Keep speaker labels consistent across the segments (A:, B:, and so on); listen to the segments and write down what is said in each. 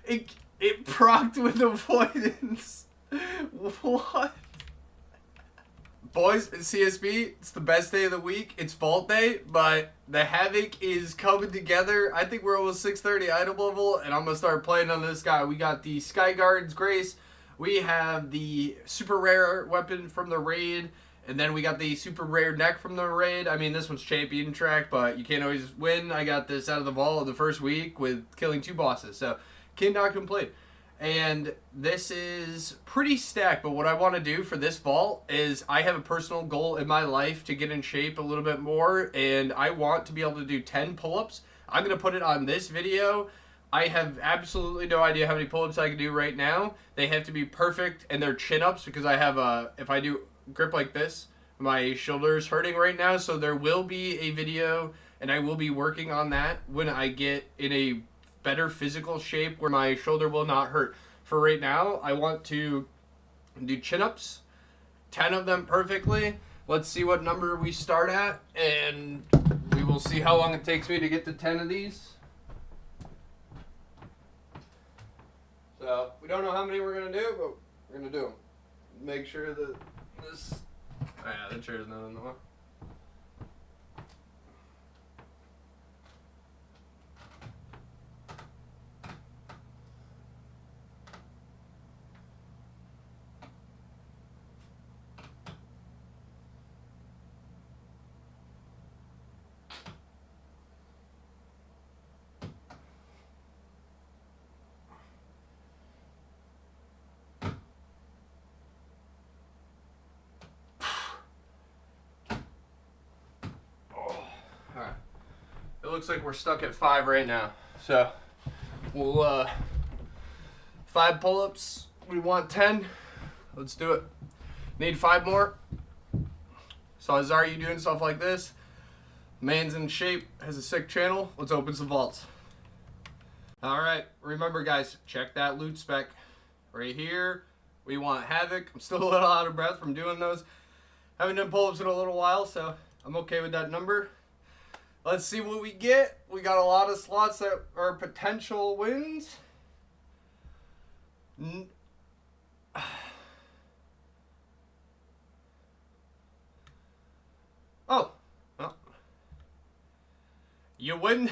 A: It procced with avoidance. What? Boys, it's CSB. It's the best day of the week. It's vault day, but the Havoc is coming together. I think we're almost 630 item level, and I'm going to start playing on this guy. We got the Sky Guard's Grace. We have the super rare weapon from the raid, and then we got the super rare neck from the raid. I mean, this one's champion track, but you can't always win. I got this out of the vault in the first week with killing 2 bosses, so cannot complain. And this is pretty stacked, but what I want to do for this vault is I have a personal goal in my life to get in shape a little bit more, and I want to be able to do 10 pull-ups. I'm going to put it on this video. I have absolutely no idea how many pull-ups I can do right now. They have to be perfect, and they're chin-ups because I have if I do grip like this, my shoulder's hurting right now, so there will be a video, and I will be working on that when I get in a better physical shape where my shoulder will not hurt. For right now, I want to do chin-ups, 10 of them perfectly. Let's see what number we start at, and we will see how long it takes me to get to 10 of these. So, we don't know how many we're going to do, but we're going to do them. Make sure that this... Oh yeah, the chair's not in the way. Alright. It looks like we're stuck at 5 right now. So, we'll, 5 pull-ups. We want 10. Let's do it. Need 5 more. So, Azar, you doing stuff like this? Man's in shape, has a sick channel. Let's open some vaults. Alright, remember guys, check that loot spec. Right here, we want Havoc. I'm still a little out of breath from doing those. Haven't done pull-ups in a little while, so I'm okay with that number. Let's see what we get. We got a lot of slots that are potential wins. Oh. Well. You win.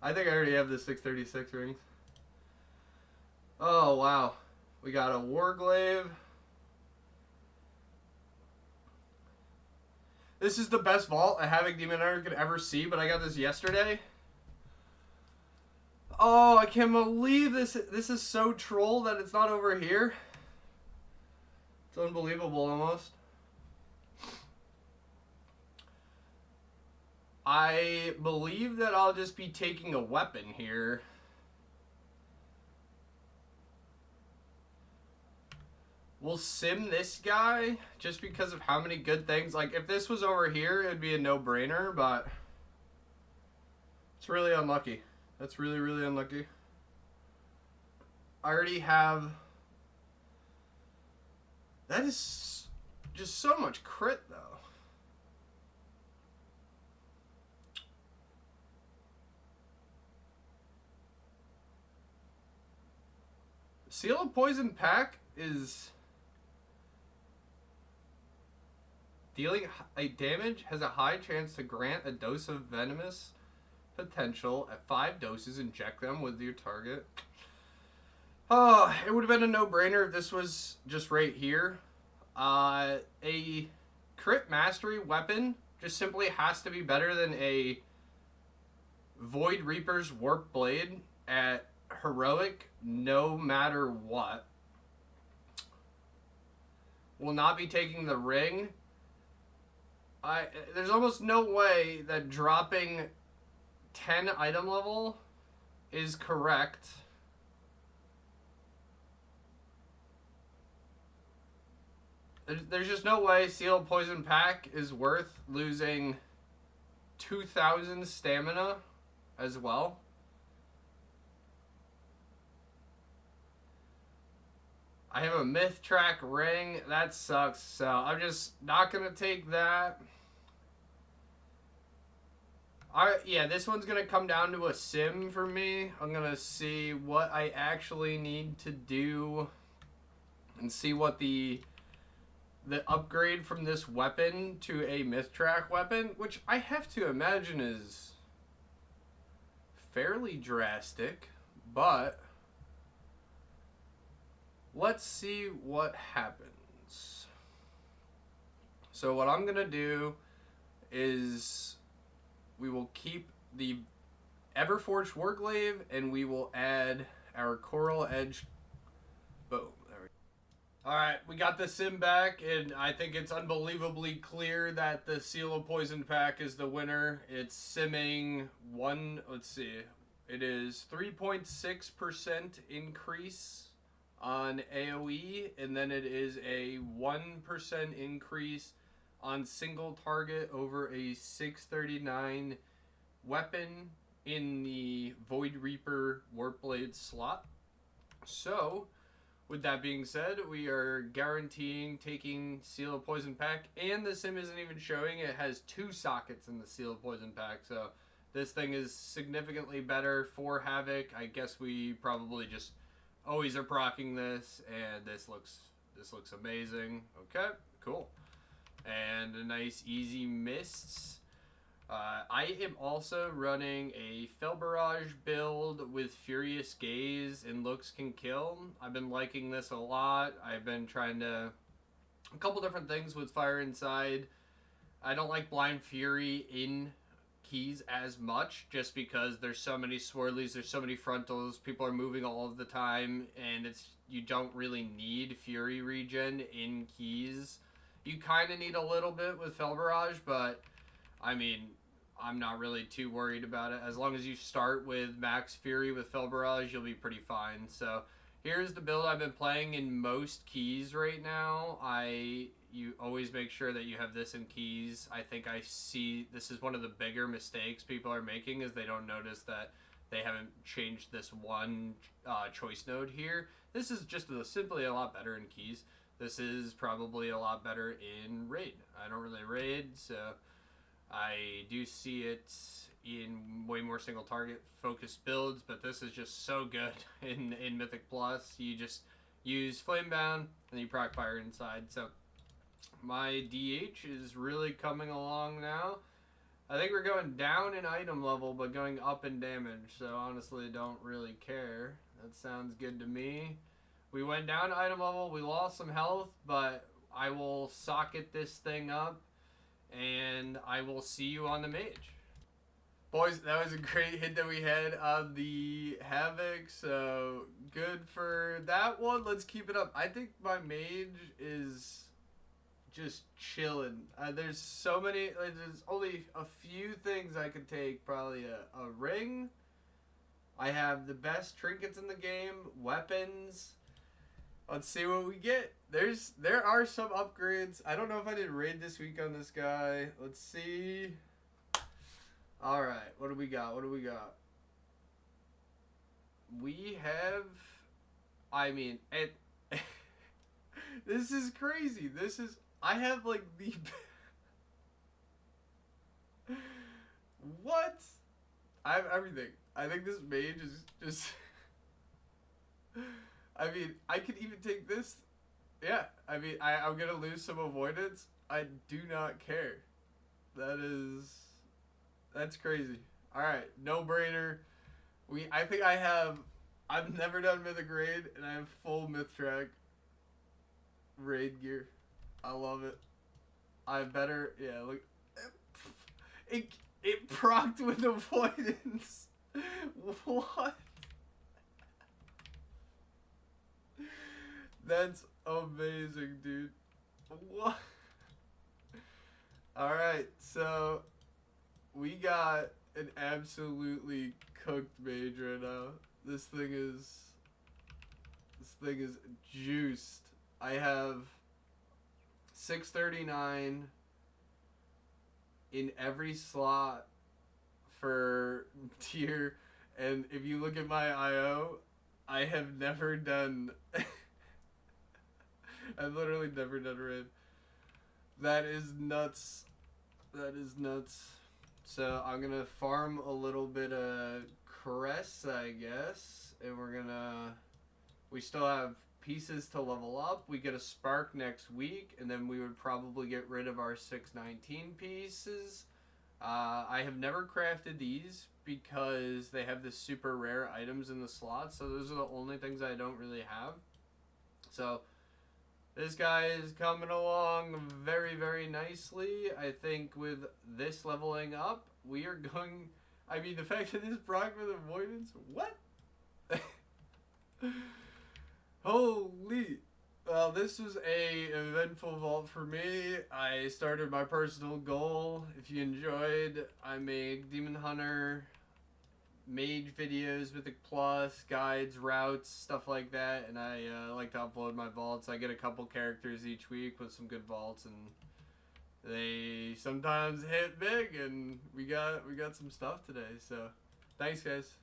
A: I think I already have the 636 rings. Oh, wow. We got a Warglaive. This is the best vault a Havoc Demon Hunter could ever see, but I got this yesterday. Oh, I can't believe this. This is so troll that it's not over here. It's unbelievable almost. I believe that I'll just be taking a weapon here. We'll sim this guy just because of how many good things. Like, if this was over here, it'd be a no-brainer, but it's really unlucky. That's really, really unlucky. I already have... That is just so much crit, though. Seal of Poison Pack is... Dealing damage has a high chance to grant a dose of venomous potential at 5 doses. Inject them with your target. Oh, it would have been a no-brainer if this was just right here. A crit mastery weapon just simply has to be better than a Void Reaper's Warp Blade at heroic no matter what. Will not be taking the ring. There's almost no way that dropping 10 item level is correct. There's just no way Sealed Poison Pack is worth losing 2,000 stamina as well. I have a Myth Track ring. That sucks. So I'm just not going to take that. Alright, yeah, this one's gonna come down to a sim for me. I'm gonna see what I actually need to do and see what the upgrade from this weapon to a myth track weapon, which I have to imagine is fairly drastic, but let's see what happens. So what I'm gonna do is we will keep the Everforged Warglaive and we will add our Coral Edge. Boom. There we go. Alright, we got the sim back, and I think it's unbelievably clear that the Seal of Poison pack is the winner. It's simming let's see, it is 3.6% increase on AoE, and then it is a 1% increase on single target over a 639 weapon in the Void Reaper Warpblade slot. So, with that being said, we are guaranteeing taking Seal of Poison pack, and the sim isn't even showing it has 2 sockets in the Seal of Poison pack, so this thing is significantly better for Havoc. I guess we probably just always are proccing this, and this looks amazing. Okay, cool. And a nice easy mists. I am also running a Fel Barrage build with Furious Gaze and Looks Can Kill. I've been liking this a lot. I've been trying a couple different things with Fire Inside. I don't like Blind Fury in keys as much, just because there's so many swirlies, there's so many frontals, people are moving all of the time, and you don't really need Fury regen in keys. You kind of need a little bit with Fel Barrage, but I mean, I'm not really too worried about it. As long as you start with Max Fury with Fel Barrage, you'll be pretty fine. So here's the build I've been playing in most keys right now. You always make sure that you have this in keys. I think I see this is one of the bigger mistakes people are making, is they don't notice that they haven't changed this one choice node here. This is just simply a lot better in keys. This is probably a lot better in raid. I don't really raid, so I do see it in way more single target focused builds, but this is just so good in Mythic Plus. You just use Flamebound and you proc Fire Inside. So my DH is really coming along now. I think we're going down in item level, but going up in damage, so honestly don't really care. That sounds good to me. We went down to item level, we lost some health, but I will socket this thing up, and I will see you on the Mage. Boys, that was a great hit that we had on the Havoc, so good for that one. Let's keep it up. I think my Mage is just chilling. There's so many, there's only a few things I could take. Probably a ring. I have the best trinkets in the game, weapons. Let's see what we get. There are some upgrades. I don't know if I did raid this week on this guy. Let's see. Alright, what do we got? We have, I mean, this is crazy. I have like the what? I have everything. I think this Mage is just I mean, I could even take this. Yeah, I mean, I'm going to lose some avoidance. I do not care. That's crazy. Alright, no brainer. I've never done Mythic Raid, and I have full Myth Track raid gear. I love it. Look. It procced with avoidance. What? That's amazing, dude. What? Alright, so we got an absolutely cooked Mage right now. This thing is juiced. I have 639 in every slot for tier, and if you look at my IO, I have never done I've literally never done raid. That is nuts. So I'm gonna farm a little bit of cress, I guess, and we still have pieces to level up. We get a spark next week, and then we would probably get rid of our 619 pieces. I have never crafted these because they have the super rare items in the slots, so those are the only things I don't really have. So this guy is coming along very, very nicely. I think with this leveling up, we are going... I mean, the fact that this proc with avoidance... What? Holy... Well, this was a eventful vault for me. I started my personal goal. If you enjoyed, I make Demon Hunter, Mage videos, Mythic Plus, guides, routes, stuff like that, and I like to upload my vaults. I get a couple characters each week with some good vaults, and they sometimes hit big, and we got some stuff today. So, thanks, guys.